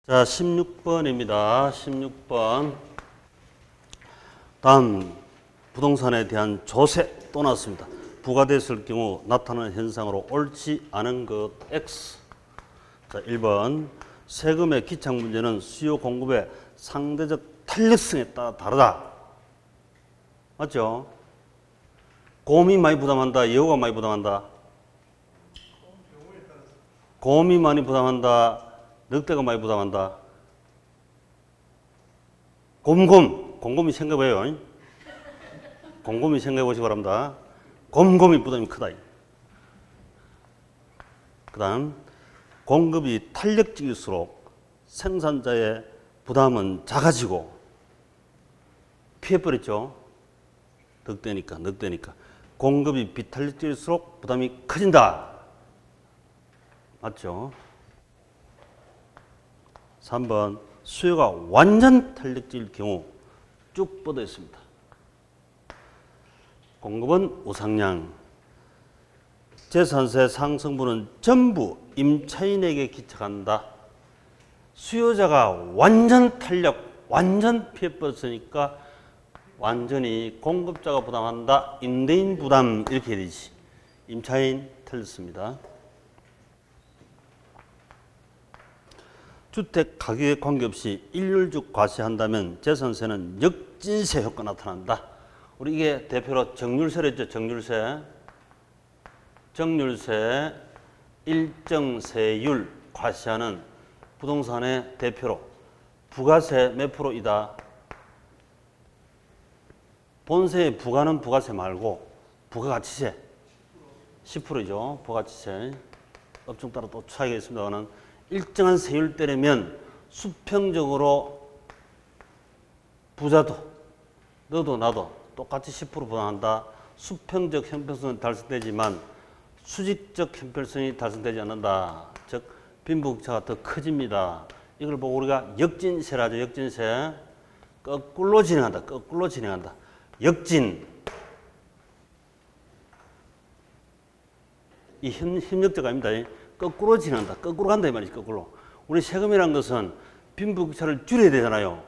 자, 16번입니다. 16번. 다음 부동산에 대한 조세 또 나왔습니다. 부과됐을 경우 나타나는 현상으로 옳지 않은 것 X. 자, 1번. 세금의 기착 문제는 수요 공급의 상대적 탄력성에 따라 다르다. 맞죠? 고음이 많이 부담한다. 여우가 많이 부담한다. 고음이 많이 부담한다. 늑대가 많이 부담한다. 곰곰이 생각해봐요. 곰곰이 생각해 보시기 바랍니다. 곰곰이 부담이 크다. 그 다음, 공급이 탄력적일수록 생산자의 부담은 작아지고, 피해버렸죠? 늑대니까. 공급이 비탄력적일수록 부담이 커진다. 맞죠? 3번, 수요가 완전 탄력적일 경우 쭉 뻗어 있습니다. 공급은 우상향. 재산세 상승분은 전부 임차인에게 기착한다. 수요자가 완전 탄력, 완전 피해버렸으니까 완전히 공급자가 부담한다. 임대인 부담 이렇게 해야 되지. 임차인 틀렸습니다. 주택 가격에 관계없이 일률적 과세한다면 재산세는 역진세 효과 나타난다. 우리 이게 대표로 정률세로 했죠. 정률세 일정 세율 과세하는 부동산의 대표로 부가세 몇 프로이다. 본세의 부가는 부가세 말고 부가가치세 10%죠. 부가가치세. 업종 따라 또 차이가 있습니다만 일정한 세율대라면 수평적으로 부자도 너도 나도 똑같이 10% 부담한다. 수평적 형평성은 달성되지만 수직적 형평성이 달성되지 않는다. 즉 빈부격차가 더 커집니다. 이걸 보고 우리가 역진세라죠. 역진세. 거꾸로 진행한다. 역진. 이 협력자가 아닙니다. 거꾸로 진행한다. 거꾸로 간다 이 말이지. 거꾸로. 우리 세금이라는 것은 빈부격차를 줄여야 되잖아요.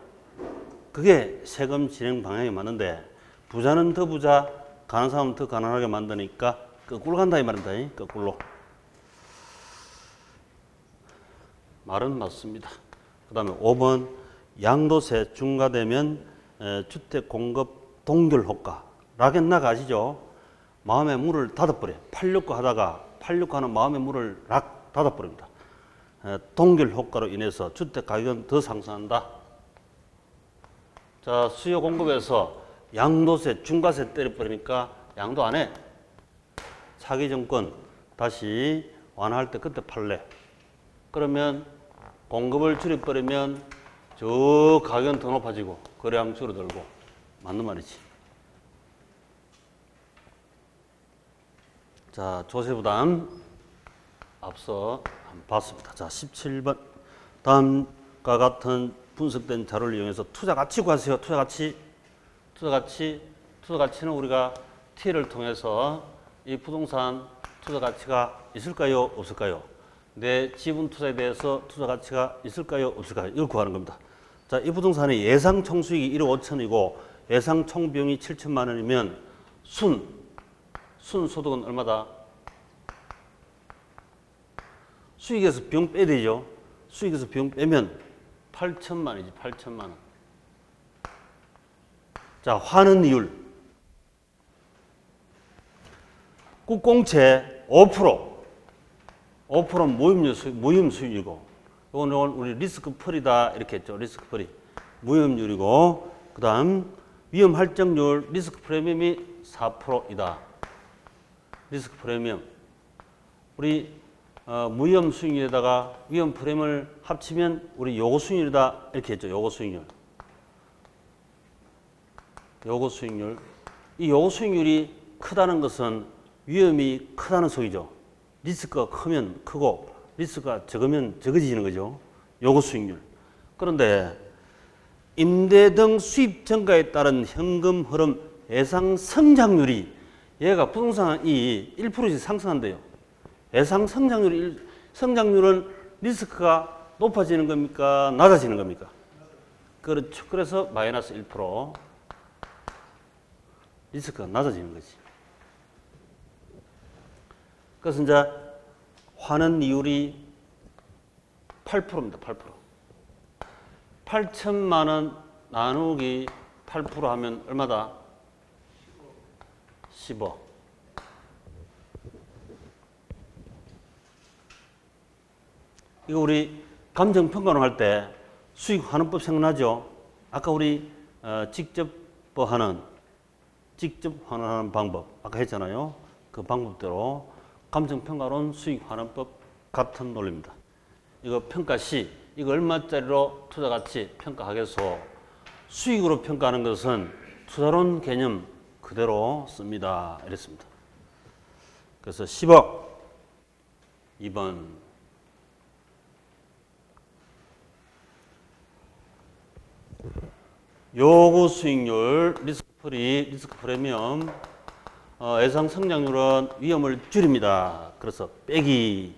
그게 세금 진행 방향이 맞는데 부자는 더 부자, 가난한 사람은 더 가난하게 만드니까 거꾸로 간다 이 말입니다. 거꾸로. 말은 맞습니다. 그 다음에 5번 양도세 중과되면 주택 공급 동결 효과. 락앤락 아시죠? 마음의 문을 닫아버려요. 팔려고 하는 마음의 문을 락 닫아버립니다. 동결 효과로 인해서 주택 가격은 더 상승한다. 자, 수요 공급에서 양도세, 중과세 때려버리니까 양도 안 해. 차기 정권 다시 완화할 때 그때 팔래. 그러면 공급을 줄여버리면 저 가격은 더 높아지고 거래량 줄어들고. 맞는 말이지. 자, 조세부담 앞서 봤습니다. 자, 17번. 다음과 같은 분석된 자료를 이용해서 투자가치 구하세요. 투자가치는 우리가 T를 통해서 이 부동산 투자가치가 있을까요? 없을까요? 내 지분 투자에 대해서 투자가치가 있을까요? 없을까요? 이걸 구하는 겁니다. 자, 이 부동산의 예상 총수익이 1억 5천이고 예상 총비용이 7천만 원이면 순 소득은 얼마다? 수익에서 비용 빼야 되죠. 수익에서 비용 빼면 8천만 원이지. 8천만 원. 자, 환원 이율. 국공채 5%. 5%는 무임 수익이고, 이거는 우리 리스크 프리다 이렇게 했죠. 리스크 프리. 무임률이고, 그 다음 위험 할증률 리스크 프리미엄이 4%이다. 리스크 프리미엄. 우리 무위험 수익률에다가 위험 프리미엄을 합치면 우리 요거 수익률이다 이렇게 했죠. 요거 수익률. 이 요거 수익률이 크다는 것은 위험이 크다는 소리죠. 리스크가 크면 크고 리스크가 적으면 적어지는 거죠. 요거 수익률. 그런데 임대 등 수입 증가에 따른 현금 흐름 예상 성장률이 얘가 부동산이 1%씩 상승한대요. 예상 성장률은 리스크가 높아지는 겁니까? 낮아지는 겁니까? 그렇죠. 그래서 마이너스 1% 리스크가 낮아지는 거지. 그래서 이제 환원 이율이 8%입니다. 8%. 8천만 원 나누기 8% 하면 얼마다? 10억. 이거 우리 감정평가를 할 때 수익환원법 생각나죠? 아까 우리 직접 환원하는 방법 아까 했잖아요. 그 방법대로 감정평가론 수익환원법 같은 논리입니다. 이거 평가 시 이거 얼마짜리로 투자가치 평가하겠소. 수익으로 평가하는 것은 투자론 개념 그대로 씁니다. 이랬습니다. 그래서 10억 2번 요구 수익률 리스크 프리 리스크 프리미엄 예상 성장률은 위험을 줄입니다. 그래서 빼기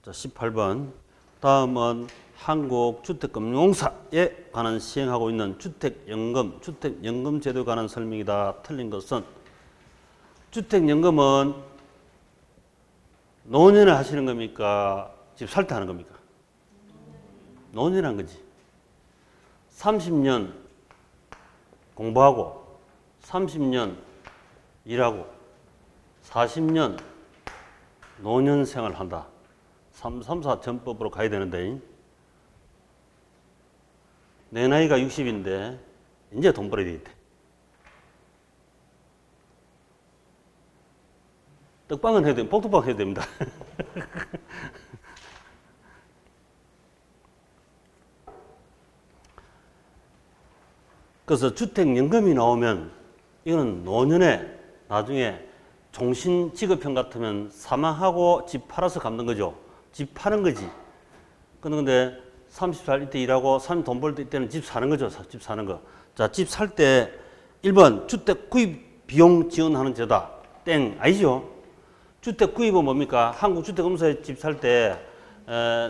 자 18번 다음은 한국주택금융공사에 관한 시행하고 있는 주택연금 제도에 관한 설명이다. 틀린 것은 주택연금은 노년에 하시는 겁니까? 집 살 때 하는 겁니까? 노년에 한 거지. 30년 공부하고 30년 일하고 40년 노년 생활을 한다. 334 전법으로 가야 되는데 내 나이가 60인데 이제 돈 벌어야 되겠대. 떡방은 해야 됩니다. 복덕방 해야 됩니다. 그래서 주택연금이 나오면 이거는 노년에 나중에 종신직업형 같으면 사망하고 집 팔아서 갚는 거죠. 집 파는 거지. 근데 30살 이때 일하고 30 돈 벌 때 이때는 집 사는 거죠. 집 사는 거. 자, 집 살 때 1번 주택 구입 비용 지원하는 제도다. 땡. 아니죠. 주택 구입은 뭡니까? 한국주택검사에 집 살 때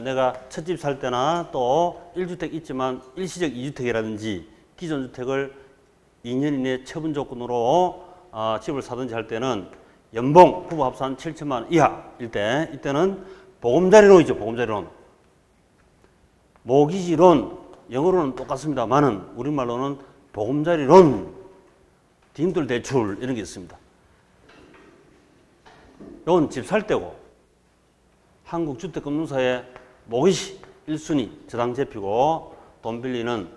내가 첫 집 살 때나 또 1주택 있지만 일시적 2주택이라든지 기존 주택을 2년 이내 처분 조건으로 집을 사든지 할 때는 연봉 부부 합산 7천만 원 이하일 때 이때는 보금자리론이죠. 보금자리론. 모기지론 영어로는 똑같습니다만은 우리말로는 보금자리론 딩돌 대출 이런 게 있습니다. 이건 집 살 때고 한국주택금융사의 모기지 1순위 저당 잡히고 돈 빌리는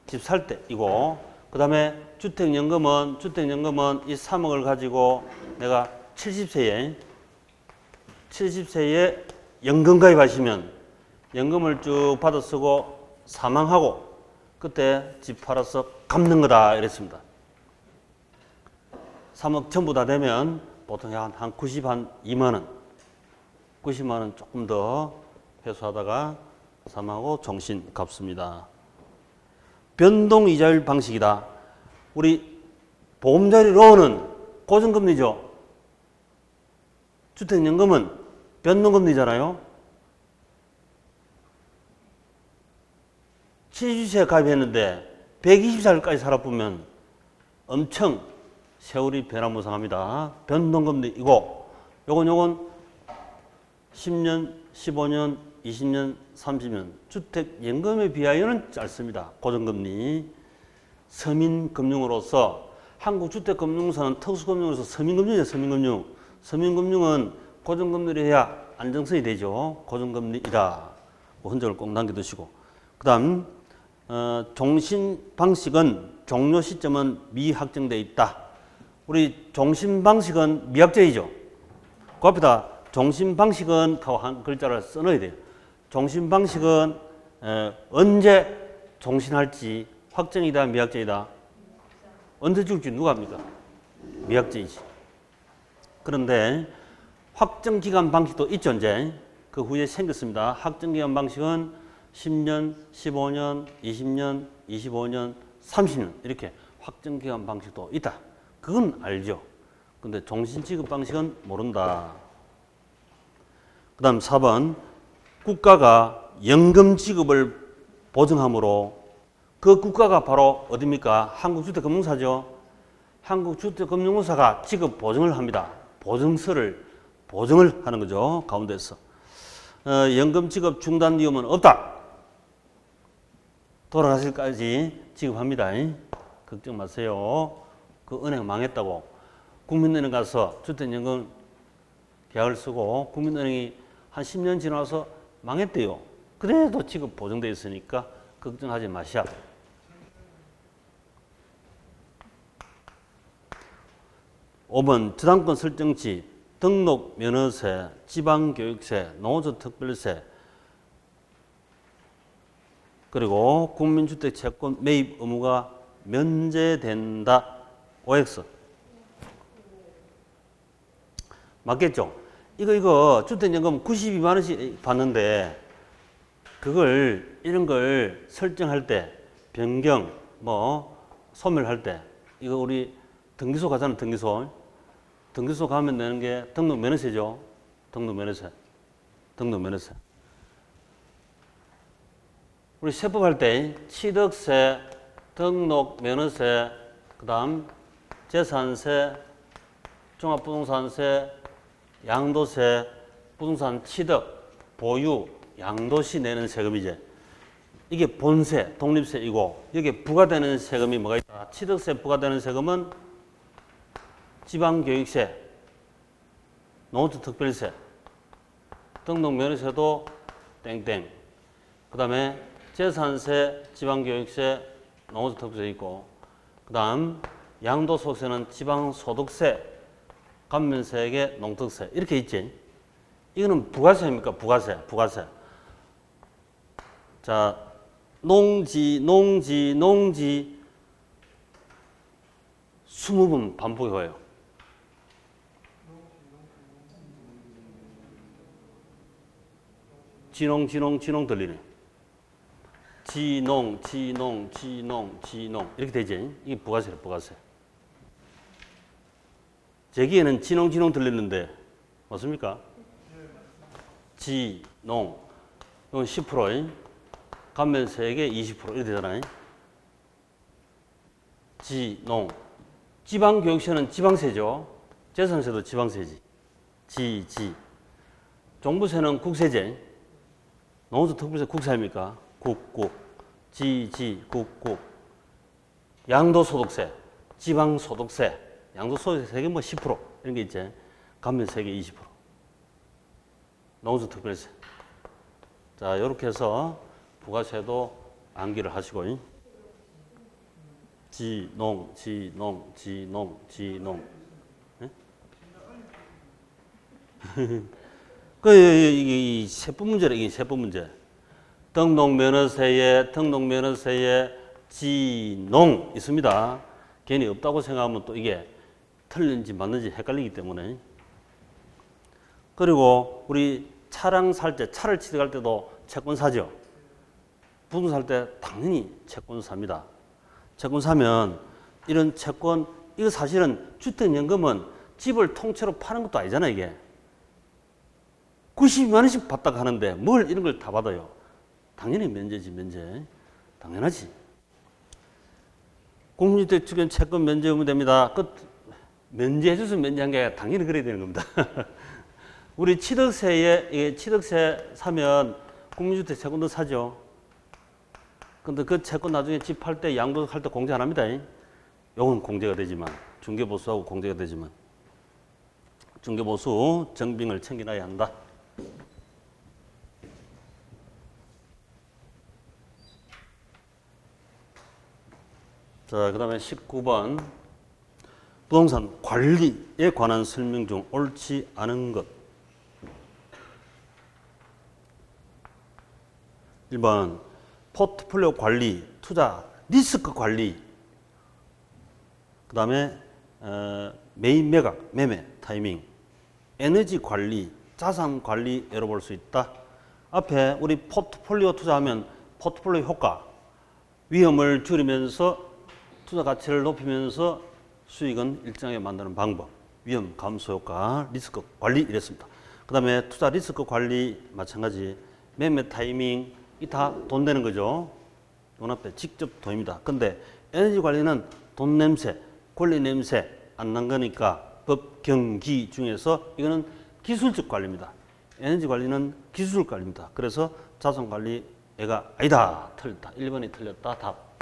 집 살 때이고 그 다음에 주택연금은 이 3억을 가지고 내가 70세에 연금 가입하시면 연금을 쭉 받아 쓰고 사망하고 그때 집 팔아서 갚는 거다 이랬습니다. 3억 전부 다 되면 보통 한 2만 원 90만 원 조금 더 회수하다가 사망하고 종신 갚습니다. 변동이자율 방식이다. 우리 보금자리론은 고정금리죠. 주택연금은 변동금리잖아요. 70세에 가입했는데 120살까지 살아보면 엄청 세월이 변화무쌍합니다. 변동금리이고 요건 10년, 15년, 20년, 30년 주택연금에 비하여는 짧습니다. 고정금리. 서민금융으로서 한국주택금융사는 특수금융으로서 서민금융이에요. 서민금융은 고정금리를 해야 안정성이 되죠. 고정금리이다. 흔적을 꼭 남겨두시고 그 다음 종신방식은 종료 시점은 미확정되어 있다. 우리 종신방식은 미확정이죠. 그 앞에다 종신방식은 하고 한 글자를 써넣어야 돼요. 종신방식은 언제 종신할지 확정이다 미확정이다. 언제 줄지 누가 합니까? 미확정이지. 그런데 확정기간 방식도 있죠. 이제 그 후에 생겼습니다. 확정기간 방식은 10년, 15년, 20년, 25년, 30년 이렇게 확정기간 방식도 있다. 그건 알죠. 근데 종신지급 방식은 모른다. 그 다음 4번 국가가 연금 지급을 보증하므로 그 국가가 바로 어디입니까? 한국주택금융사죠. 한국주택금융사가 지급 보증을 합니다. 보증을 하는 거죠. 가운데서. 연금 지급 중단 위험은 없다. 돌아가실 때까지 지급합니다. 걱정 마세요. 그 은행 망했다고 국민은행 가서 주택연금 계약을 쓰고 국민은행이 한 10년 지나서 망했대요. 그래도 지급 보증되어 있으니까 걱정하지 마시라. 5번 저당권 설정지, 등록 면허세, 지방교육세, 노조 특별세, 그리고 국민주택 채권 매입 의무가 면제된다. OX. 맞겠죠? 이거 주택연금 92만 원씩 받는데 이런 걸 설정할 때 변경 소멸할 때 이거 우리 등기소 가잖아요. 등기소 가면 내는 게 등록 면허세죠. 등록 면허세. 우리 세법할 때 취득세, 등록 면허세, 그다음 재산세, 종합부동산세, 양도세, 부동산 취득, 보유, 양도시 내는 세금이지. 이게 본세, 독립세이고 여기에 부과되는 세금이 뭐가 있다? 취득세 부과되는 세금은 지방교육세, 노조특별세, 등록면허세도 땡땡. 그 다음에 재산세, 지방교육세, 노조특별세 있고 그 다음 양도소득세는 지방소득세, 감면세액의 농특세 이렇게 있지. 이거는 부가세입니까? 부가세. 자, 농지 20번 반복해요. 진농 들리네. 진농 이렇게 되지. 이게 부가세래, 부가세. 제기에는 진농 들리는데 맞습니까? 진농 이건 10%, 감면세액의 20% 이렇게 되잖아요. 진농 지방교육세는 지방세죠. 재산세도 지방세지. 종부세는 국세제. 농업특별세 국세입니까? 국. 양도소득세, 지방소득세, 양도소득세액이 10% 이런 게 있지. 감면세액이 20%. 농업특별세. 자, 이렇게 해서 부가세도 암기를 하시고. 지농. 이게 세법 문제래, 이게 세법 문제. 등록면허세에 지농 있습니다. 괜히 없다고 생각하면 또 이게 틀린지 맞는지 헷갈리기 때문에. 그리고 우리 차량 살 때, 차를 취득할 때도 채권 사죠. 부동산 살 때 당연히 채권 삽니다. 채권 사면 이런 채권, 이거 사실은 주택연금은 집을 통째로 파는 것도 아니잖아, 이게. 92만 원씩 받다가 하는데 뭘 이런 걸 다 받아요. 당연히 면제지, 면제. 당연하지. 국민주택 주변 채권 면제 의무 됩니다. 면제해줘서 면제한 게 아니라 당연히 그래야 되는 겁니다. 우리 취득세 사면 국민주택 채권도 사죠. 근데 그 채권 나중에 집 팔 때 양도할 때 공제 안 합니다. 요건 공제가 되지만, 중개보수하고 공제가 되지만, 중개보수 정빙을 챙겨놔야 한다. 자, 그 다음에 19번. 부동산 관리에 관한 설명 중 옳지 않은 것. 1번. 포트폴리오 관리, 투자, 리스크 관리. 그 다음에 매입 매각, 매매, 타이밍. 에너지 관리, 자산 관리로 볼 수 있다. 앞에 우리 포트폴리오 투자하면 포트폴리오 효과, 위험을 줄이면서 투자 가치를 높이면서 수익은 일정하게 만드는 방법, 위험 감소 효과, 리스크 관리 이랬습니다. 그 다음에 투자 리스크 관리 마찬가지, 매매 타이밍 이 다 돈 되는 거죠. 돈 앞에 직접 돈입니다. 근데 에너지 관리는 돈 냄새, 권리 냄새 안 난 거니까 법, 경기 중에서 이거는 기술적 관리입니다. 에너지 관리는 기술 관리입니다. 그래서 자산 관리 얘가 아니다. 틀렸다. 1번이 틀렸다. 답.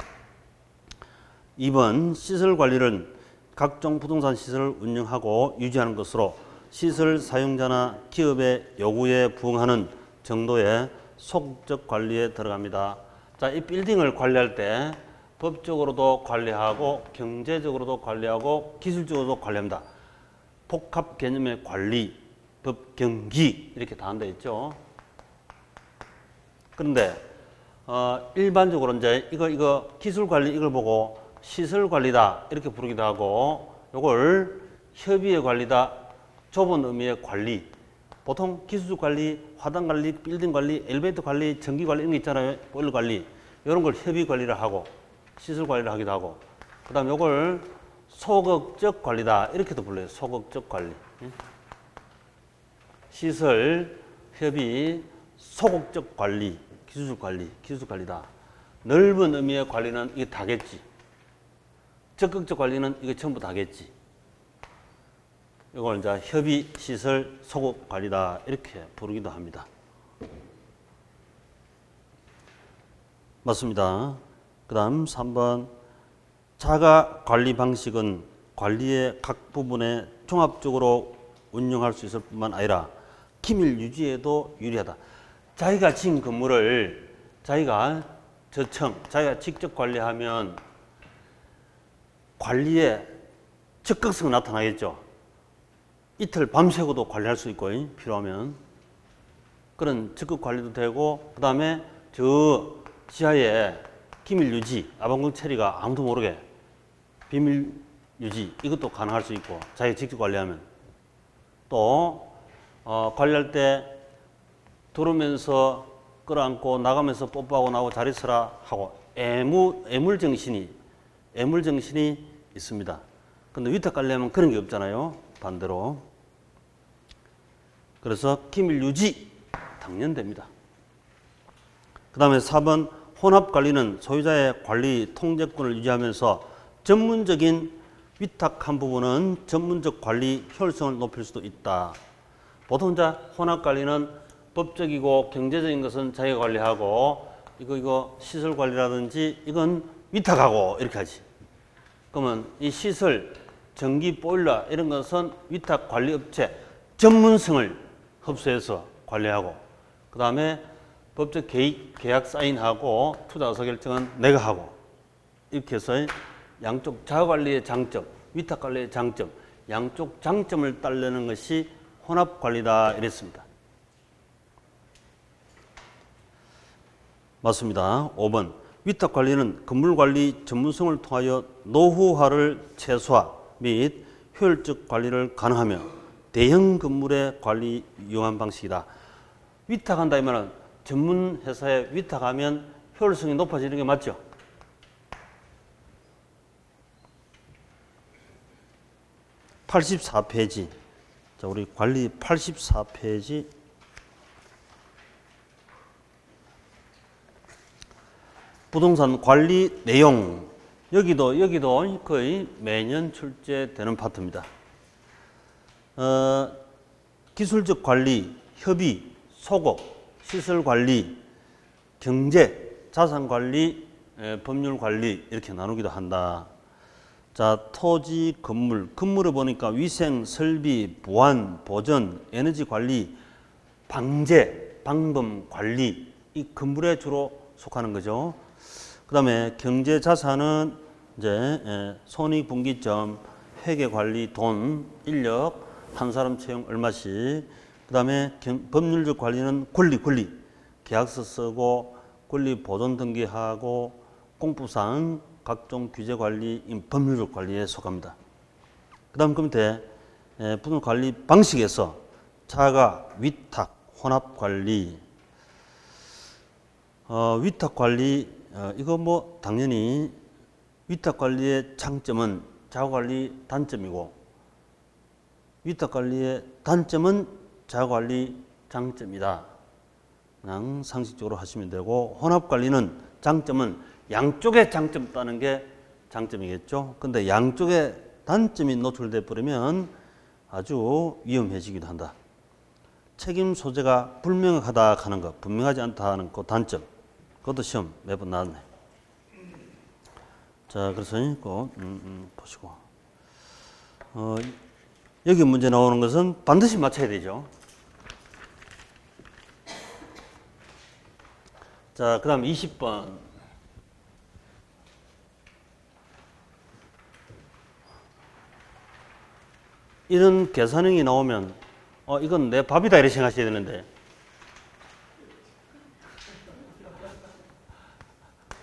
2번 시설 관리는 각종 부동산 시설을 운영하고 유지하는 것으로 시설 사용자나 기업의 요구에 부응하는 정도의 소극적 관리에 들어갑니다. 자, 이 빌딩을 관리할 때 법적으로도 관리하고 경제적으로도 관리하고 기술적으로도 관리합니다. 복합 개념의 관리, 법, 경기 이렇게 다 한다 했죠. 그런데 일반적으로 이제 이거 기술 관리 이걸 보고 시설 관리다 이렇게 부르기도 하고 이걸 협의의 관리다 좁은 의미의 관리. 보통 기술 관리, 화단 관리, 빌딩 관리, 엘리베이터 관리, 전기 관리 이런 거 있잖아요. 보일러 관리 이런 걸 협의 관리를 하고 시설 관리를 하기도 하고 그다음 이걸 소극적 관리다 이렇게도 불러요. 소극적 관리. 시설, 협의, 소극적 관리, 기술 관리, 기술 관리다. 넓은 의미의 관리는 이게 다겠지. 적극적 관리는 이게 전부 다겠지. 이걸 이제 협의, 시설, 소극 관리다 이렇게 부르기도 합니다. 맞습니다. 그 다음 3번 자가 관리 방식은 관리의 각 부분에 종합적으로 운영할 수 있을 뿐만 아니라 기밀 유지에도 유리하다. 자기가 지은 건물을 자기가 자기가 직접 관리하면 관리에 적극성이 나타나겠죠. 이틀 밤새고도 관리할 수 있고 필요하면 그런 적극 관리도 되고 그 다음에 저 지하에 기밀 유지, 아방궁 처리가 아무도 모르게 비밀 유지 이것도 가능할 수 있고 자기가 직접 관리하면 또 관리할 때 들어오면서 끌어안고 나가면서 뽀뽀하고 나오고 자리 서라 하고 애물 정신이 있습니다. 근데 위탁 관리하면 그런 게 없잖아요. 반대로. 그래서 기밀 유지 당연됩니다. 그 다음에 4번 혼합 관리는 소유자의 관리 통제권을 유지하면서 전문적인 위탁한 부분은 전문적 관리 효율성을 높일 수도 있다. 보통 이제 혼합 관리는 법적이고 경제적인 것은 자기가 관리하고 이거 시설 관리라든지 이건 위탁하고 이렇게 하지. 그러면 이 시설, 전기, 보일러 이런 것은 위탁 관리 업체 전문성을 흡수해서 관리하고 그 다음에 법적 계약 사인하고 투자 의사결정은 내가 하고 이렇게 해서 양쪽 자가관리의 장점, 위탁관리의 장점 양쪽 장점을 딸려는 것이 혼합관리다 이랬습니다. 맞습니다. 5번 위탁관리는 건물관리 전문성을 통하여 노후화를 최소화 및 효율적 관리를 가능하며 대형 건물의 관리 유용한 방식이다. 위탁한다 이면은 전문 회사에 위탁하면 효율성이 높아지는 게 맞죠? (84페이지) 자, 우리 관리 84페이지 부동산 관리 내용 여기도 거의 매년 출제되는 파트입니다. 기술적 관리, 협의, 소극, 시설 관리, 경제, 자산 관리, 법률 관리 이렇게 나누기도 한다. 자, 토지, 건물을 보니까 위생, 설비, 보안, 보전, 에너지 관리, 방제, 방범 관리 이 건물에 주로 속하는 거죠. 그 다음에 경제 자산은 이제 손익분기점, 회계관리, 돈, 인력, 한 사람 채용 얼마씩. 그 다음에 법률적 관리는 권리, 계약서 쓰고 권리 보존 등기하고 공부상, 각종 규제 관리, 법률적 관리에 속합니다. 그 다음 그 밑에 부동산 관리 방식에서 자가, 위탁, 혼합 관리, 위탁 관리 이거 뭐 당연히 위탁 관리의 장점은 자구관리 단점이고 위탁관리의 단점은 자구관리 장점이다. 그냥 상식적으로 하시면 되고 혼합관리는 장점은 양쪽에 장점 있다는 게 장점이겠죠. 근데 양쪽에 단점이 노출돼 버리면 아주 위험해지기도 한다. 책임 소재가 불명확하다 하는 것, 분명하지 않다 하는 그 단점. 그것도 시험 매번 나왔네. 자, 그래서 이거 보시고 여기 문제 나오는 것은 반드시 맞춰야 되죠. 자, 그 다음 20번. 이런 계산형이 나오면 이건 내 밥이다 이렇게 생각하셔야 되는데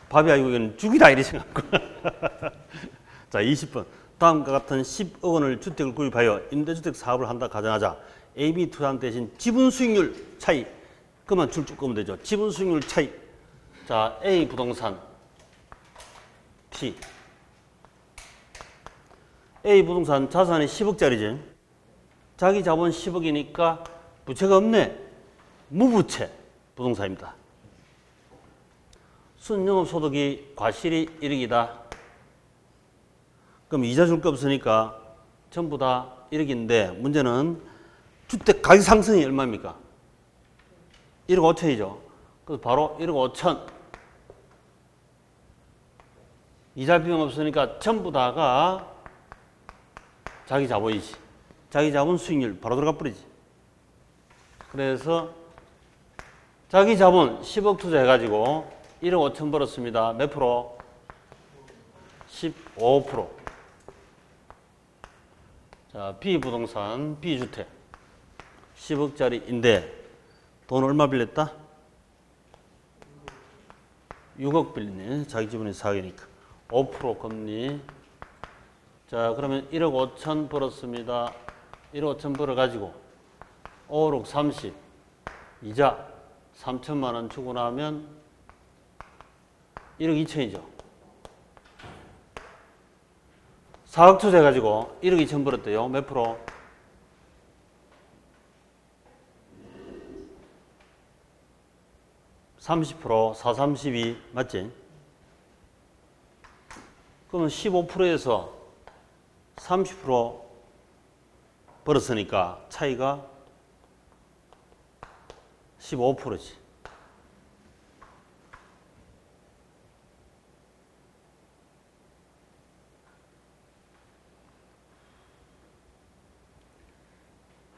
밥이 아니고 이건 죽이다 이렇게 생각하고 자, 20번. 다음과 같은 10억 원을 주택을 구입하여 임대주택 사업을 한다 가정하자. AB 투자한 대신 지분 수익률 차이. 그만 줄쭉 끄면 되죠. 지분 수익률 차이. 자, A 부동산 T. A 부동산 자산이 10억짜리지. 자기 자본 10억이니까 부채가 없네. 무부채 부동산입니다. 순영업소득이 과실이 1억이다. 그럼 이자 줄 거 없으니까 전부 다 1억인데 문제는 주택 가격 상승이 얼마입니까? 1억 5천이죠. 그래서 바로 1억 5천. 이자 비용 없으니까 전부 다가 자기 자본이지. 자기 자본 수익률 바로 들어가 버리지. 그래서 자기 자본 10억 투자해가지고 1억 5천 벌었습니다. 몇 프로? 15%. 자, B부동산, B주택. 10억짜리인데 돈 얼마 빌렸다? 6억 빌리네. 자기 지분이 4억이니까. 5% 금리. 자, 그러면 1억 5천 벌었습니다. 1억 5천 벌어가지고 5억 30. 이자 3천만 원 주고 나면 1억 2천이죠. 4억 투자해가지고 1억 2천 벌었대요. 몇 프로? 30%, 4, 32 맞지? 그러면 15%에서 30% 벌었으니까 차이가 15%지.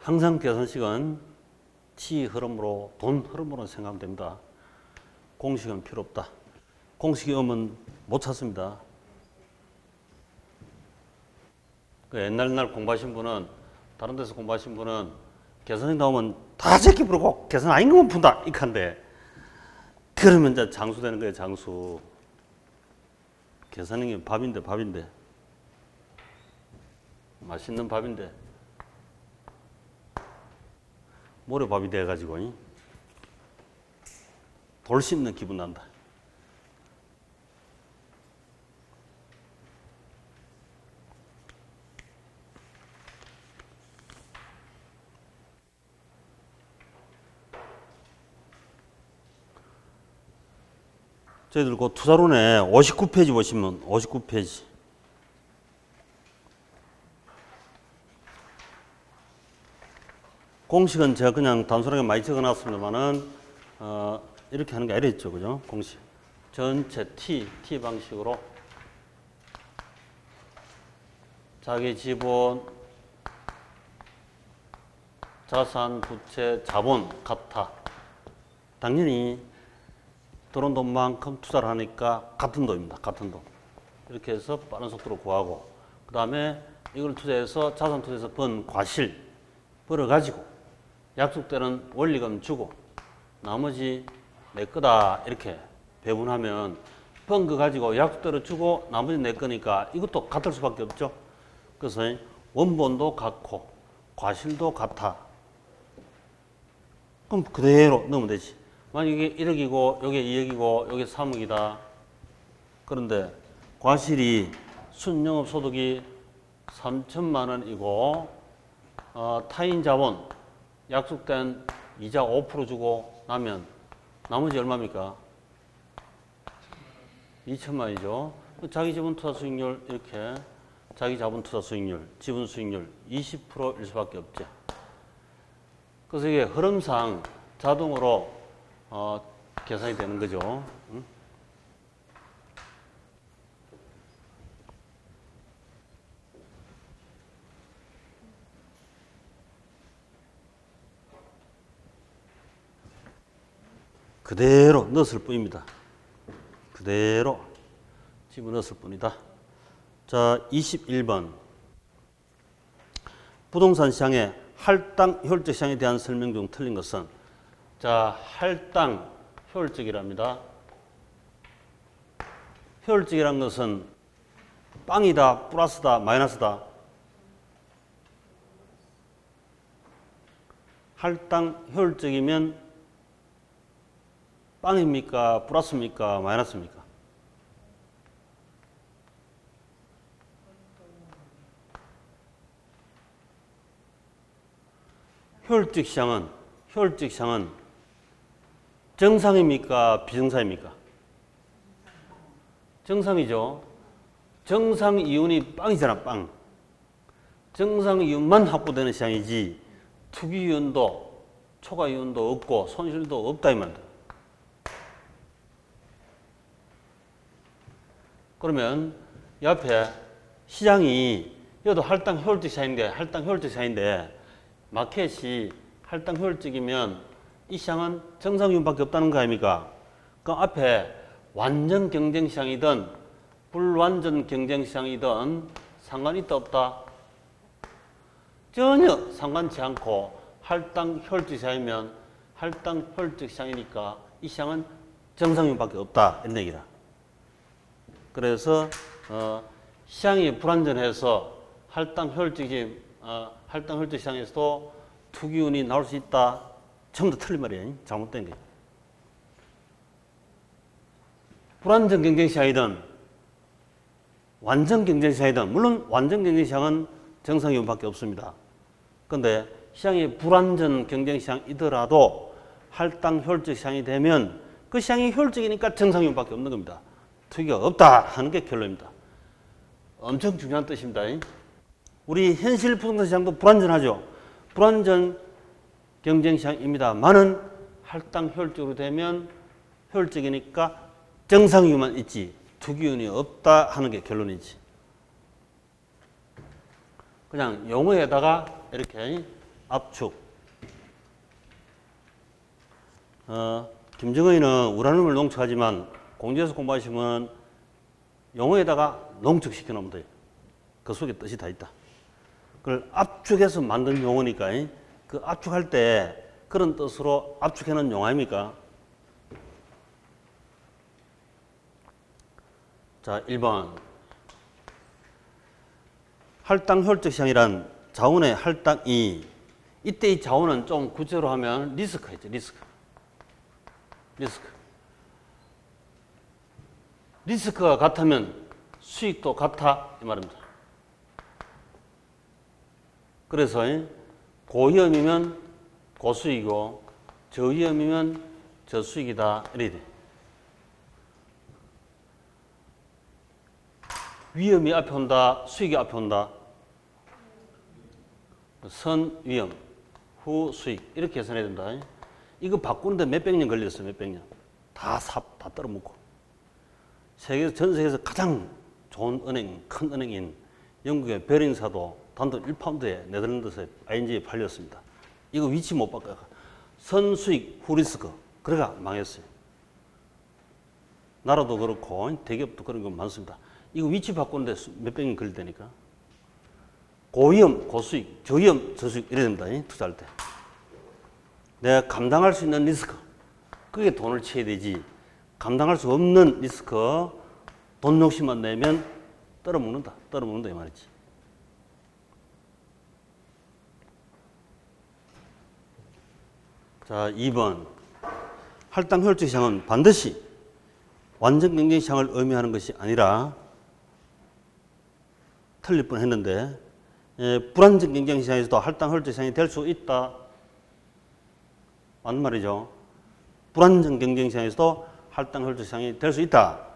항상 계산식은 치 흐름으로, 돈 흐름으로 생각하면 됩니다. 공식은 필요 없다. 공식이 오면 못 찾습니다. 그 옛날 공부하신 분은, 다른 데서 공부하신 분은 계산식 나오면 다 제끼 부르고 계산 아닌 것만 푼다. 이칸데 그러면 이제 장수 되는 거예요. 장수. 계산형이 밥인데 맛있는 밥인데 모래밥이 돼가지고 돌 씹는 기분 난다. 저희들 그 투자론에 59페이지 보시면 59페이지. 공식은 제가 그냥 단순하게 많이 적어놨습니다만은 이렇게 하는 게 아니랬죠, 그죠? 공식 전체 T 방식으로 자기 지분, 자산, 부채, 자본 같아. 당연히 들어온 돈만큼 투자를 하니까 같은 돈입니다. 같은 돈. 이렇게 해서 빠른 속도로 구하고 그 다음에 이걸 투자해서 자산 투자해서 번 과실 벌어가지고 약속되는 원리금 주고 나머지 내 거다 이렇게 배분하면 번 거 가지고 약속대로 주고 나머지 내 거니까 이것도 같을 수밖에 없죠. 그래서 원본도 같고 과실도 같아. 그럼 그대로 넣으면 되지. 만약에 1억이고 여기 2억이고 여기 3억이다. 그런데 과실이 순영업소득이 3천만 원이고 타인 자본 약속된 이자 5% 주고 나면 나머지 얼마입니까? 2천만 원이죠. 자기 자본 투자 수익률 이렇게 자기 자본 투자 수익률, 지분 수익률 20%일 수밖에 없죠. 그래서 이게 흐름상 자동으로 계산이 되는 거죠. 응? 그대로 넣었을 뿐입니다. 그대로 집어넣었을 뿐이다. 자, 21번. 부동산 시장의 할당 효율적 시장에 대한 설명 중 틀린 것은, 자, 할당 효율적이랍니다. 효율적이란 것은 빵이다, 플러스다, 마이너스다. 할당 효율적이면 빵입니까? 플러스입니까? 마이너스입니까? 효율적 시장은 정상입니까? 비정상입니까? 정상이죠. 정상 이윤이 빵이잖아, 빵. 정상 이윤만 확보되는 시장이지 투기 이윤도 초과 이윤도 없고 손실도 없다 이 말이다. 그러면 옆에 시장이 여기도 할당 효율적 시장인데 마켓이 할당 효율적이면 이 시장은 정상 이윤밖에 없다는 거 아닙니까? 그 앞에 완전 경쟁 시장이든 불완전 경쟁 시장이든 상관이 있다 없다? 전혀 상관치 않고 할당 효율적 시장이면 할당 효율적 시장이니까 이 시장은 정상 이윤밖에 없다 이런 얘기다. 그래서 시장이 불안전해서 할당 효율적 시장에서도 투기운이 나올 수 있다. 전부 다 틀린 말이에요. 잘못된 거예요. 불안전 경쟁 시장이든 완전 경쟁 시장이든, 물론 완전 경쟁 시장은 정상 이윤밖에 없습니다. 그런데 시장이 불완전 경쟁 시장이더라도 할당 효율적 시장이 되면 그 시장이 효율적이니까 정상 이윤밖에 없는 겁니다. 투기가 없다 하는 게 결론입니다. 엄청 중요한 뜻입니다. 우리 현실 부동산 시장도 불안전하죠. 불안전 경쟁 시장입니다만은 할당 효율적으로 되면 효율적이니까 정상 이윤만 있지 투기운이 없다 하는 게 결론이지. 그냥 용어에다가 이렇게 압축. 김정은이는 우라늄을 농축하지만 공제에서 공부하시면 용어에다가 농축시켜 놓으면 돼요. 그 속에 뜻이 다 있다. 그걸 압축해서 만든 용어니까 그 압축할 때 그런 뜻으로 압축해 놓은 용어 아닙니까? 자, 1번. 할당 효율적 시장이란 자원의 할당이, 이때 이 자원은 좀 구체로 하면 리스크겠죠. 리스크가 같으면 수익도 같아 이 말입니다. 그래서 고위험이면 고수익이고 저위험이면 저수익이다 이래야 돼. 위험이 앞에 온다, 수익이 앞에 온다. 선위험, 후수익 이렇게 계산해야 된다. 이거 바꾸는데 몇백 년 걸렸어요. 몇백 년. 다 떨어먹고. 전 세계에서 가장 좋은 은행, 큰 은행인 영국의 베링사도 단돈 1파운드에 네덜란드에서 ING에 팔렸습니다. 이거 위치 못 바꿔. 선수익, 후리스크. 그래가 망했어요. 나라도 그렇고 대기업도 그런 거 많습니다. 이거 위치 바꾸는데 몇백 년 걸린다니까. 고위험, 고수익, 저위험, 저수익 이래야 됩니다. 투자할 때. 내가 감당할 수 있는 리스크. 그게 돈을 쳐야 되지. 감당할 수 없는 리스크, 돈 욕심만 내면 떨어먹는다 이 말이지. 자, 2번. 할당 효율적 시장은 반드시 완전 경쟁 시장을 의미하는 것이 아니라 틀릴 뻔했는데 불안정 경쟁 시장에서도 할당 헐적 시장이 될 수 있다. 맞는 말이죠. 불안정 경쟁 시장에서도 할당 헐적 시장이 될 수 있다.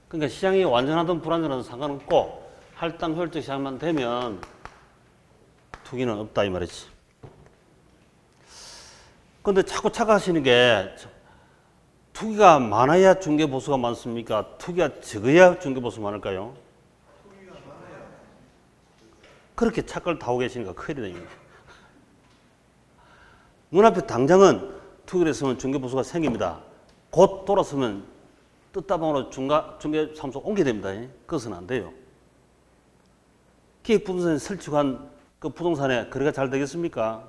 그러니까 시장이 완전하든 불안전하든 상관없고 할당 헐적 시장만 되면 투기는 없다 이 말이지. 그런데 자꾸 착각하시는 게 투기가 많아야 중개보수가 많습니까? 투기가 적어야 중개보수가 많을까요? 투기가 많아야. 그렇게 착각을 다 하고 계시니까 큰일이다 이거죠. 눈앞에 당장은 투기를 했으면 중개보수가 생깁니다. 곧 돌아서면 뜻다방으로 중개사무소 옮겨야 됩니다. 그것은 안 돼요. 기획부동산에 설치한 그 부동산에 거래가 잘 되겠습니까?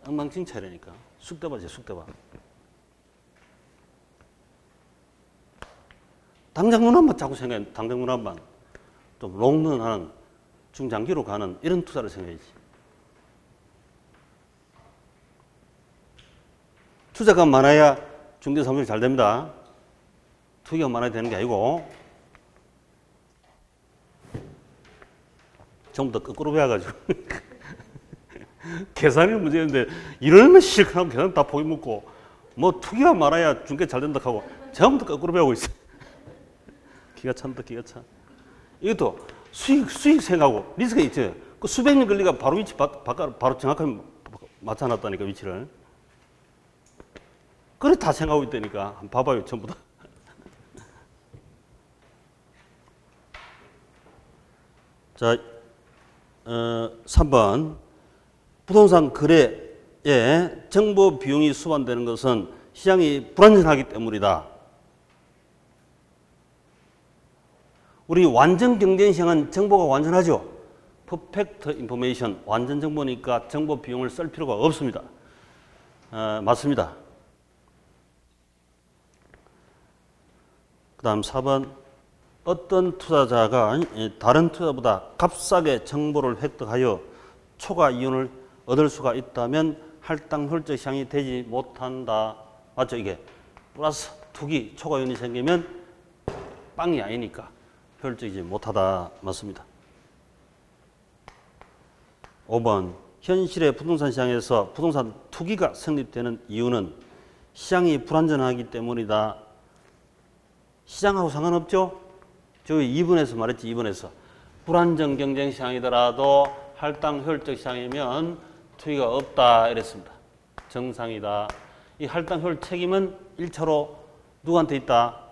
엉망진창이라니까. 쑥대밭이에요, 쑥대밭. 당장 눈앞만 자꾸 생각해. 당장 눈앞만. 좀 롱런하는, 중장기로 가는 이런 투자를 생각해야지. 투자가 많아야 중개사무소가 잘 됩니다. 투기가 많아야 되는 게 아니고 전부 다 거꾸로 배워가지고 계산이 문제인데 이러면 실컷 하면 계산 다 포기 먹고 뭐 투기가 많아야 중개 잘 된다 하고 전부 다 거꾸로 배우고 있어요. 기가 찬다 기가 차. 이것도 수익 생각하고 리스크가 있죠. 그 수백 년 걸리가 바로 위치 바로 정확하게 맞춰놨다니까 위치를. 그래 다 생각하고 있다니까. 한번 봐봐요 전부 다. 자, 3번 부동산 거래에 정보 비용이 수반되는 것은 시장이 불안전하기 때문이다. 우리 완전 경쟁 시장은 정보가 완전하죠. 퍼펙트 인포메이션, 완전 정보니까 정보 비용을 쓸 필요가 없습니다. 맞습니다. 그 다음 4번 어떤 투자자가 다른 투자보다 값싸게 정보를 획득하여 초과 이윤을 얻을 수가 있다면 할당 헐적 시장이 되지 못한다. 맞죠? 이게 플러스 투기 초과 이윤이 생기면 빵이 아니니까 헐적이지 못하다. 맞습니다. 5번 현실의 부동산 시장에서 부동산 투기가 성립되는 이유는 시장이 불안전하기 때문이다. 시장하고 상관없죠? 저 2번에서 말했지. 2번에서 불안정 경쟁 시장이더라도 할당 효율적 시장이면 투기가 없다 이랬습니다. 정상이다. 이 할당 효율 책임은 1차로 누구한테 있다?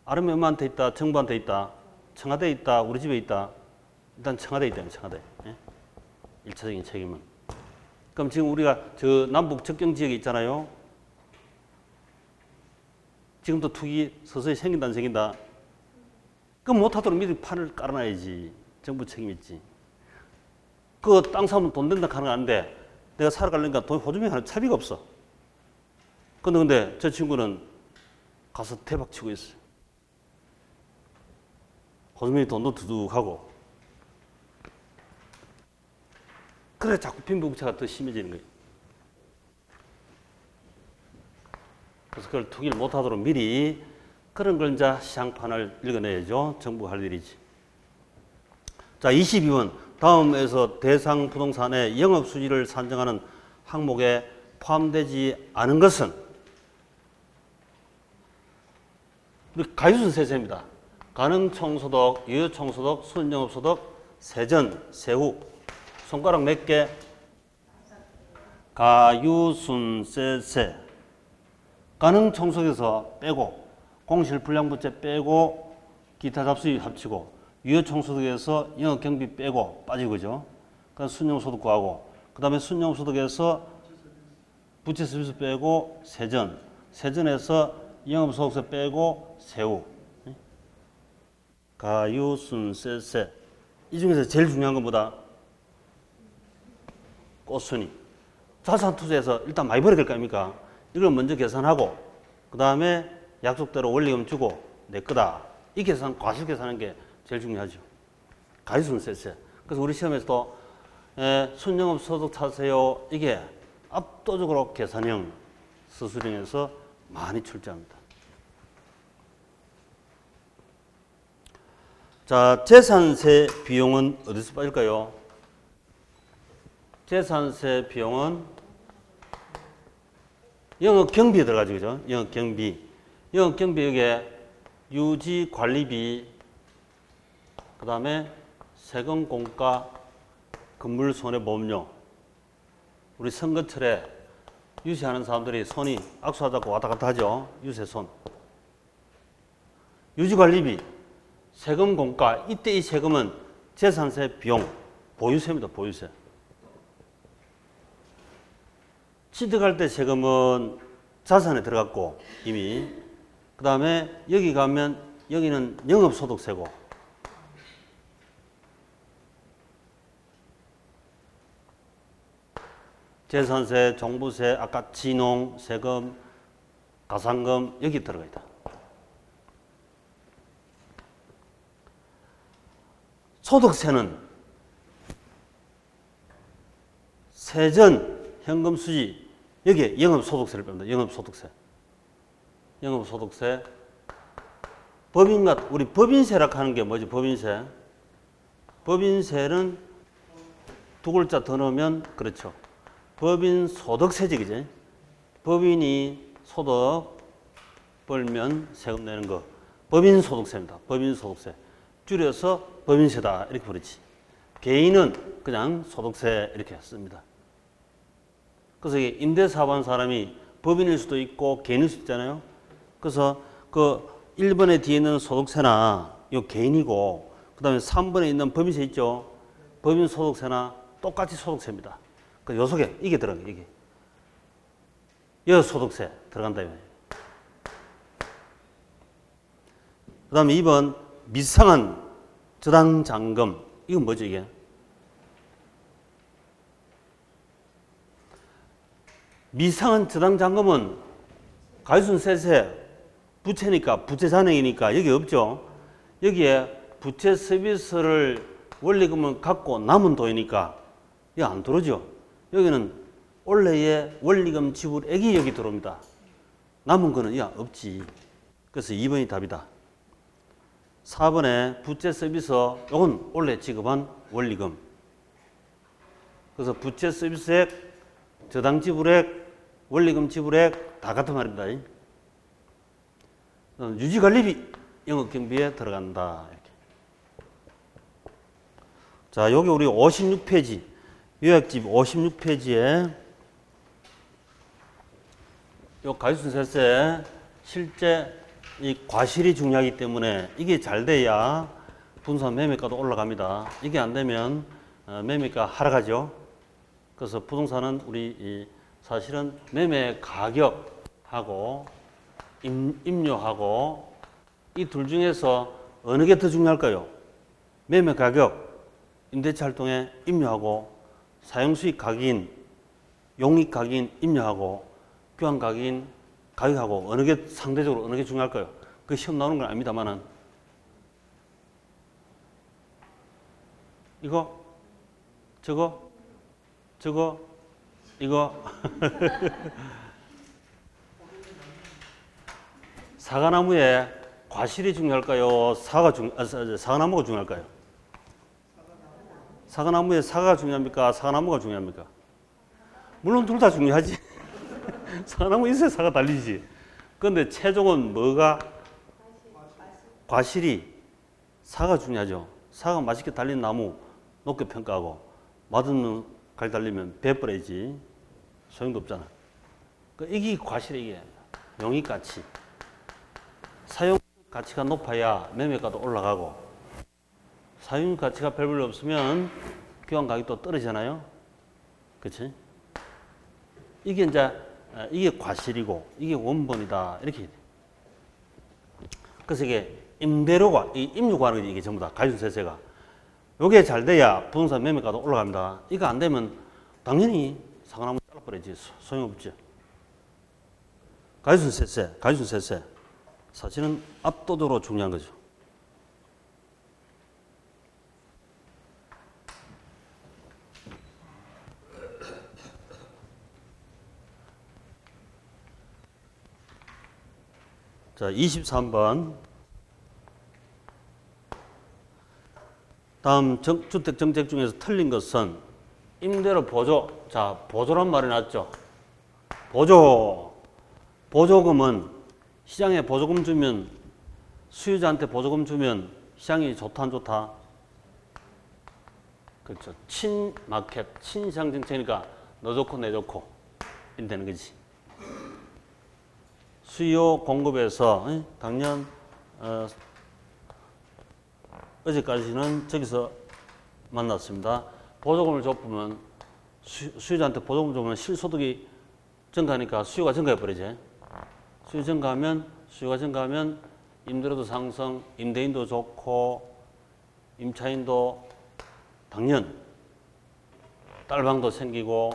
아르메 엄마한테 있다? 정부한테 있다? 청와대에 있다? 우리 집에 있다? 일단 청와대에 있다. 청와대. 예? 1차적인 책임은. 그럼 지금 우리가 저 남북 접경 지역에 있잖아요. 지금도 투기 서서히 생긴다 안 생긴다? 그럼 못하도록 미리 판을 깔아놔야지. 정부 책임 있지. 그 땅 사면 돈 된다 하는 거 아닌데 내가 살아가려니까 돈 호주머니 하나 차비가 없어. 근데 저 친구는 가서 대박 치고 있어요. 호주머니 돈도 두둑하고. 그래 자꾸 빈부격차가 더 심해지는 거예요. 그래서 그걸 투기를 못하도록 미리 그런 걸 이제 시장판을 읽어내야죠. 정부가 할 일이지. 자, 22번. 다음에서 대상 부동산의 영업수지를 산정하는 항목에 포함되지 않은 것은 우리 가유순세세입니다. 가능총소득, 유효총소득, 순영업소득, 세전, 세후. 손가락 몇 개? 가유순세세. 가능총소득에서 빼고 공실불량부채 빼고 기타 잡수입 합치고 유효총소득에서 영업경비 빼고 빠지고 그죠? 그다음 순영소득 구하고 그 다음에 순영소득에서 부채서비스 빼고 세전, 세전에서 영업소득세 빼고 세후. 가유순세세. 이 중에서 제일 중요한 건 뭐다? 꽃순이. 자산 투자에서 일단 많이 벌어야 될 거 아닙니까? 이걸 먼저 계산하고 그 다음에 약속대로 원리금 주고 내 거다. 이 계산, 과실 계산하는 게 제일 중요하죠. 가유순세세. 그래서 우리 시험에서도 순영업 소득 찾으세요. 이게 압도적으로 계산형 수수령에서 많이 출제합니다. 자, 재산세 비용은 어디서 빠질까요? 재산세 비용은 영업 경비에 들어가죠, 그죠? 영업 경비. 영업 경비 여기에 유지 관리비, 그 다음에 세금 공과 건물 손해보험료. 우리 선거철에 유세하는 사람들이 손이 악수하자고 왔다 갔다 하죠. 유세손. 유지관리비, 세금 공과. 이때 이 세금은 재산세 비용, 보유세입니다. 보유세. 취득할 때 세금은 자산에 들어갔고 이미. 그 다음에 여기 가면 여기는 영업소득세고, 재산세, 종부세, 아까 진홍, 세금, 가산금 여기 들어가 있다. 소득세는 세전, 현금 수지, 여기에 영업소득세를 뺍니다. 영업소득세. 영업소득세. 법인과, 우리 법인세라고 하는 게 뭐지? 법인세. 법인세는 두 글자 더 넣으면, 그렇죠. 법인 소득세지, 그지? 법인이 소득 벌면 세금 내는 거. 법인 소득세입니다. 법인 소득세. 줄여서 법인세다. 이렇게 부르지. 개인은 그냥 소득세 이렇게 씁니다. 그래서 이게 임대사업하는 사람이 법인일 수도 있고 개인일 수도 있잖아요. 그래서 그 1번에 뒤에 있는 소득세나 이 개인이고, 그 다음에 3번에 있는 법인세 있죠. 법인 소득세나 똑같이 소득세입니다. 그 요 속에 이게 들어가요. 이게. 여 소득세 들어간다. 그 다음에 2번 미상한 저당장금. 이건 뭐죠, 이게? 미상한 저당장금은 가중세세, 부채니까, 부채 잔액이니까 여기 없죠. 여기에 부채 서비스를 원리금을 갖고 남은 돈이니까 여기 안 들어오죠. 여기는 원래의 원리금 지불액이 여기 들어옵니다. 남은 거는 여기 없지. 그래서 2번이 답이다. 4번에 부채 서비스, 이건 원래 지급한 원리금. 그래서 부채 서비스액, 저당 지불액, 원리금 지불액 다 같은 말입니다. 유지관리비 영업경비에 들어간다. 이렇게. 자, 여기 우리 56페이지, 요약집 56페이지에 요 가중세세 실제 이 과실이 중요하기 때문에 이게 잘 돼야 부동산 매매가도 올라갑니다. 이게 안 되면 매매가 하락하죠. 그래서 부동산은 우리 사실은 매매 가격하고 임료하고 이 둘 중에서 어느 게 더 중요할까요? 매매 가격, 임대차 활동의 임료하고 사용수익 가격인, 용익 가격인 임료하고 교환 가격인 가격하고 어느 게 상대적으로 어느 게 중요할까요? 그 시험 나오는 건 아닙니다만은 이거, 저거, 이거 사과나무에 과실이 중요할까요? 사과나무가 중요할까요? 사과나무에 사과가 중요합니까? 사과나무가 중요합니까? 물론 둘 다 중요하지. 사과나무 있어야 사과 달리지. 그런데 최종은 뭐가? 과실이. 사과 중요하죠. 사과 맛있게 달린 나무 높게 평가하고 맛없는 갈 달리면 배 버리지. 소용도 없잖아. 이게 과실이 이게 용익가치. 사용 가치가 높아야 매매가도 올라가고, 사용 가치가 별로 없으면 교환 가격도 떨어지잖아요. 그렇지? 이게 이제 이게 과실이고 이게 원본이다. 이렇게. 그래서 이게 임대료가, 이 임료가 하는 게 이게 전부 다 가중세세가. 요게 잘 돼야 부동산 매매가도 올라갑니다. 이거 안 되면 당연히 사과나무 잘라버리지. 소용없죠. 가중세세. 사실은 압도적으로 중요한 거죠. 자, 23번. 다음 주택 정책 중에서 틀린 것은 임대료 보조. 자, 보조란 말이 났죠. 보조. 보조금은 시장에 보조금 주면 수요자한테 보조금 주면 시장이 좋다 안 좋다? 그렇죠. 친마켓, 친시장 정책이니까 너 좋고 내 좋고 이렇게 되는 거지. 수요 공급에서 작년 어제까지는 저기서 만났습니다. 보조금을 줬으면 수요자한테 보조금 주면 실소득이 증가하니까 수요가 증가해 버리지. 수요가 증가하면 임대료도 상승, 임대인도 좋고 임차인도 당연 딸방도 생기고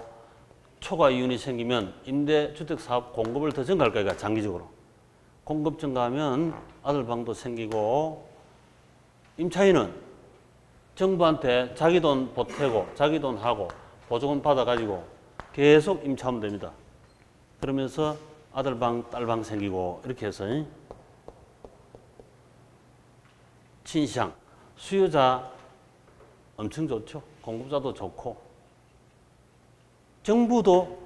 초과 이윤이 생기면 임대주택사업 공급을 더 증가할 거니까 장기적으로. 공급 증가하면 아들방도 생기고 임차인은 정부한테 자기 돈 보태고 자기 돈 하고 보조금 받아가지고 계속 임차하면 됩니다. 그러면서 아들방, 딸방 생기고 이렇게 해서 친시장, 수요자 엄청 좋죠. 공급자도 좋고 정부도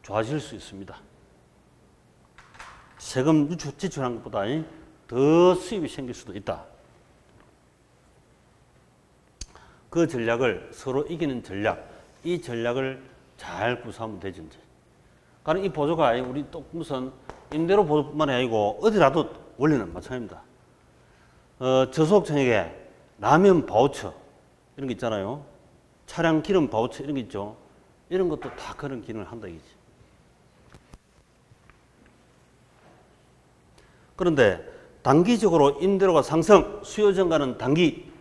좋아질 수 있습니다. 세금 지출한 것보다 더 수입이 생길 수도 있다. 그 전략을 서로 이기는 전략, 이 전략을 잘 구사하면 되지. कारण 이 보조가 우리 또 무슨 임대료 보조뿐만 아니고 어디라도 원리는 마찬가지입니다. 저소득층에게 라면 바우처 이런 거 있잖아요. 차량 기름 바우처 이런 거 있죠. 이런 것도 다 그런 기능을 한다 이거지. 그런데 단기적으로 임대료가 상승, 수요 증가는 단기.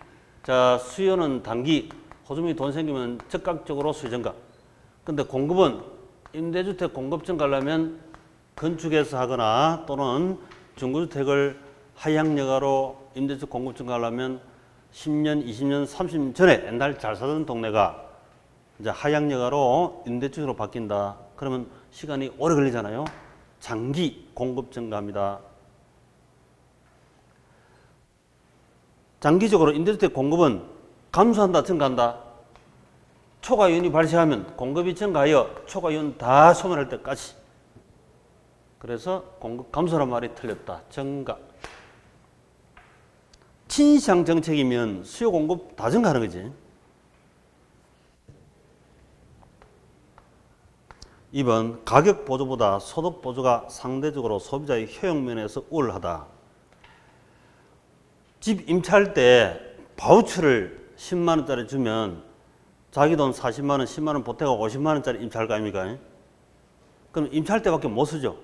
자, 수요는 단기. 호주머니 돈 생기면 즉각적으로 수요 증가. 근데 공급은 임대주택 공급 증가하려면 건축에서 하거나 또는 중고주택을 하향여가로 임대주택 공급 증가하려면 10년, 20년, 30년 전에 옛날 잘 사던 동네가 이제 하향여가로 임대주택으로 바뀐다. 그러면 시간이 오래 걸리잖아요. 장기 공급 증가합니다. 장기적으로 임대주택 공급은 감소한다, 증가한다. 초과이윤이 발생하면 공급이 증가하여 초과이윤 다 소멸할 때까지. 그래서 공급 감소란 말이 틀렸다. 증가. 친시장 정책이면 수요 공급 다 증가하는 거지. 2번 가격 보조보다 소득 보조가 상대적으로 소비자의 효용 면에서 우월하다. 집 임차할 때 바우처를 10만 원짜리 주면 자기 돈 40만 원, 10만 원 보태고 50만 원짜리 임차할 거 아닙니까? 그럼 임차할 때밖에 못 쓰죠.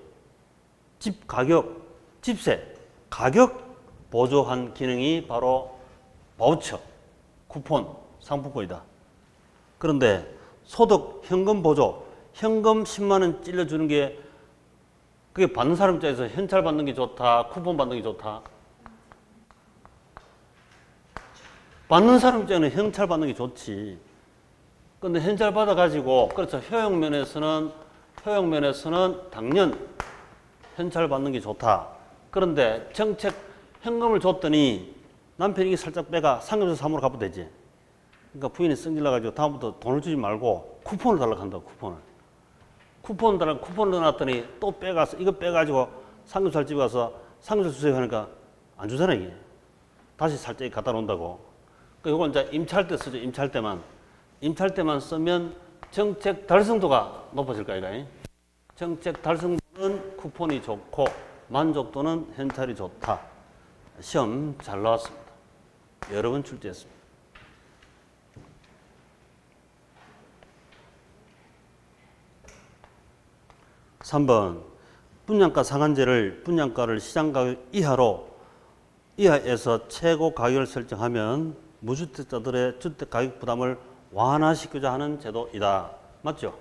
집 가격, 집세, 가격 보조한 기능이 바로 바우처, 쿠폰, 상품권이다. 그런데 소득 현금 보조, 현금 10만 원 찔러주는 게 그게 받는 사람 입장에서 현찰 받는 게 좋다, 쿠폰 받는 게 좋다. 받는 사람 입장에는 현찰 받는 게 좋지. 근데 현찰 받아가지고, 그렇죠. 효용 면에서는 당연 현찰 받는 게 좋다. 그런데 정책 현금을 줬더니 남편이 이게 살짝 빼가 상급자 사무로 갚아도 되지. 그러니까 부인이 성질나가지고 다음부터 돈을 주지 말고 쿠폰을 달라고 한다, 쿠폰을. 쿠폰을 넣어놨더니 또 빼가서, 이거 빼가지고 삼겹살 집에 가서 삼겹살 주세요 하니까 안 주잖아, 이게. 다시 살짝 갖다 놓는다고. 그러니까 이건 이제 임차할 때 쓰죠, 임차할 때만 쓰면 정책 달성도가 높아질 거야, 이거. 정책 달성도는 쿠폰이 좋고 만족도는 현찰이 좋다. 시험 잘 나왔습니다. 여러 번 출제했습니다. (3번) 분양가 상한제를 분양가를 시장가격 이하에서 최고 가격을 설정하면 무주택자들의 주택가격 부담을 완화시키고자 하는 제도이다. 맞죠?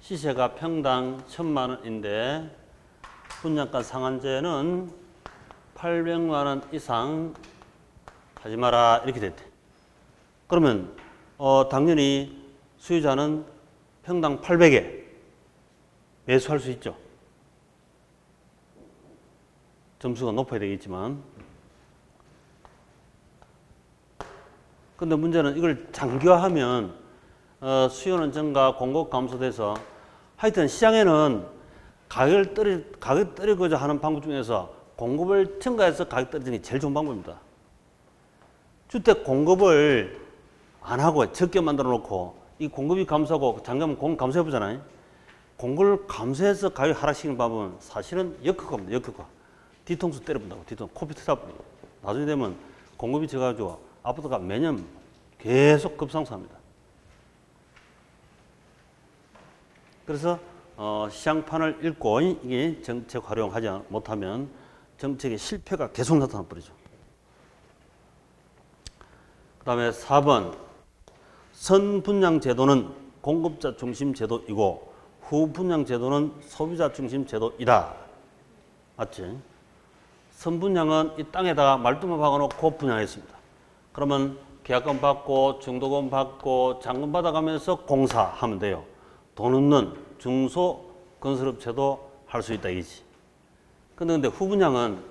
시세가 평당 1,000만 원인데 분양가 상한제는 800만 원 이상 하지 마라 이렇게 됐대. 그러면 당연히 수요자는 평당 800에 매수할 수 있죠. 점수가 높아야 되겠지만 근데 문제는 이걸 장기화하면 수요는 증가, 공급 감소돼서 하여튼 시장에는 가격을 떨어지고자 하는 방법 중에서 공급을 증가해서 가격 떨어지는 게 제일 좋은 방법입니다. 주택 공급을 안 하고 적게 만들어 놓고 이 공급이 감소하고 잠깐만 공급 감소해 보잖아요. 공급을 감소해서 가격 하락시키는 방법은 사실은 역효과입니다. 역효과. 뒤통수 때려본다고. 뒤통수 코피 터져버리고. 나중에 되면 공급이 적어가지고 아파트가 매년 계속 급상승합니다. 그래서 시장판을 읽고 이게 정책 활용하지 못하면 정책의 실패가 계속 나타나 버리죠. 그 다음에 4번 선분양 제도는 공급자 중심 제도이고 후분양 제도는 소비자 중심 제도이다. 맞지? 선분양은 이 땅에다가 말뚝만 박아놓고 분양했습니다. 그러면 계약금 받고 중도금 받고 잔금 받아가면서 공사하면 돼요. 돈 없는 중소건설업체도 할 수 있다 이거지. 근데 후분양은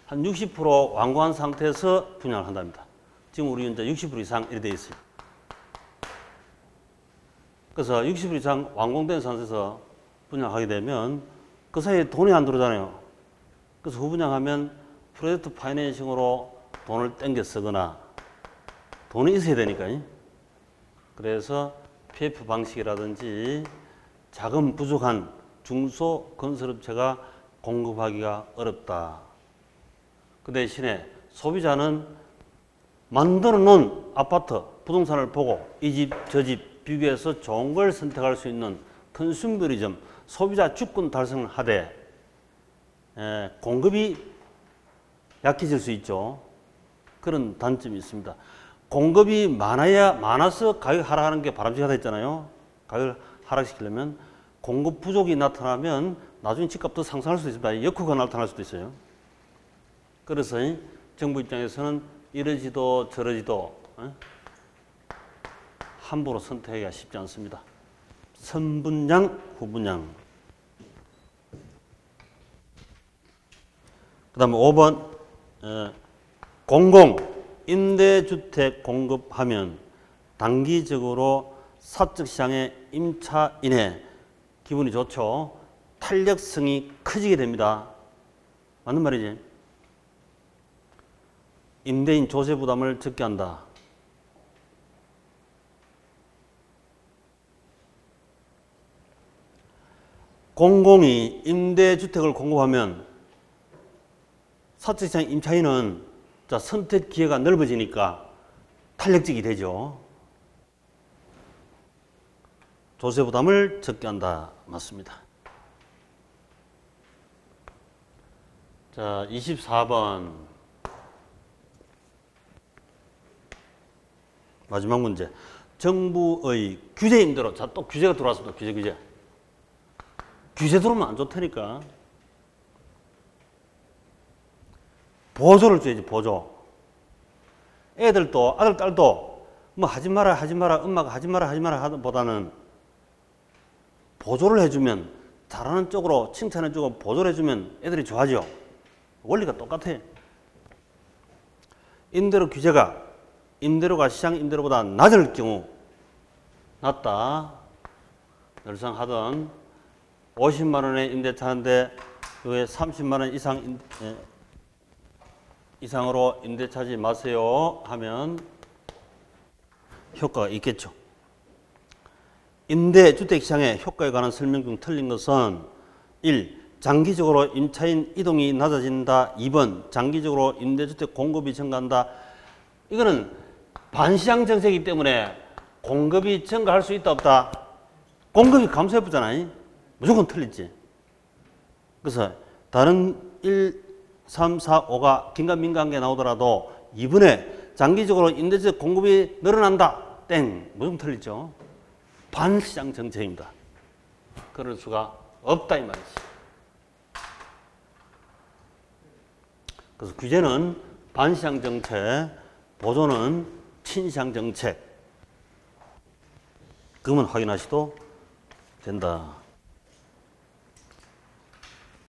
한 60% 완공한 상태에서 분양을 한답니다. 지금 우리 이제 60% 이상 이렇게 되어 있어요. 그래서 60% 이상 완공된 상태에서 분양하게 되면 그 사이에 돈이 안 들어오잖아요. 그래서 후분양하면 프로젝트 파이낸싱으로 돈을 땡겨 쓰거나 돈이 있어야 되니까요. 그래서 PF 방식이라든지 자금 부족한 중소건설업체가 공급하기가 어렵다. 그 대신에 소비자는 만들어 놓은 아파트, 부동산을 보고 이 집, 저 집 비교해서 좋은 걸 선택할 수 있는 컨슈머리즘, 소비자 주권 달성을 하되 공급이 약해질 수 있죠. 그런 단점이 있습니다. 공급이 많아서 가격 하락하는 게 바람직하다 했잖아요. 가격을 하락시키려면 공급 부족이 나타나면 나중에 집값도 상승할 수도 있습니다. 역효과가 나타날 수도 있어요. 그래서 정부 입장에서는 이러지도 저러지도 함부로 선택하기가 쉽지 않습니다. 선분양, 후분양. 그 다음에 5번 공공 임대주택 공급하면 단기적으로 사적시장에 임차인의 기분이 좋죠. 탄력성이 커지게 됩니다. 맞는 말이지. 임대인 조세 부담을 적게 한다. 공공이 임대주택을 공급하면 사적시장 임차인은 선택 기회가 넓어지니까 탄력적이 되죠. 조세 부담을 적게 한다. 맞습니다. 자, 24번. 마지막 문제. 정부의 규제 임대로. 자, 또 규제가 들어왔습니다. 규제. 규제 들어오면 안 좋다니까. 보조를 줘야지, 보조. 애들도, 아들, 딸도 뭐 하지 마라, 엄마가 하지 마라 하는 보다는 보조를 해주면, 잘하는 쪽으로 칭찬해주고 보조를 해주면 애들이 좋아하죠. 원리가 똑같아. 임대료 규제가 임대료가 시장 임대료보다 낮을 경우, 낮다. 늘상 하던 50만 원의 임대차 하는데 여기에 30만 원 이상으로 임대차지 마세요 하면 효과가 있겠죠. 임대주택시장의 효과에 관한 설명 중 틀린 것은 1. 장기적으로 임차인 이동이 낮아진다. 2번. 장기적으로 임대주택 공급이 증가한다. 이거는 반시장 정책이기 때문에 공급이 증가할 수 있다 없다. 공급이 감소해 보잖아요. 무조건 틀리지. 그래서 다른 1, 3, 4, 5가 긴가민가한 게 나오더라도 이번에 장기적으로 임대주택 공급이 늘어난다. 땡. 무조건 틀리죠. 반시장 정책입니다. 그럴 수가 없다 이 말이지. 그래서 규제는 반시장 정책, 보조는 친시장 정책. 그것만 확인하셔도 된다.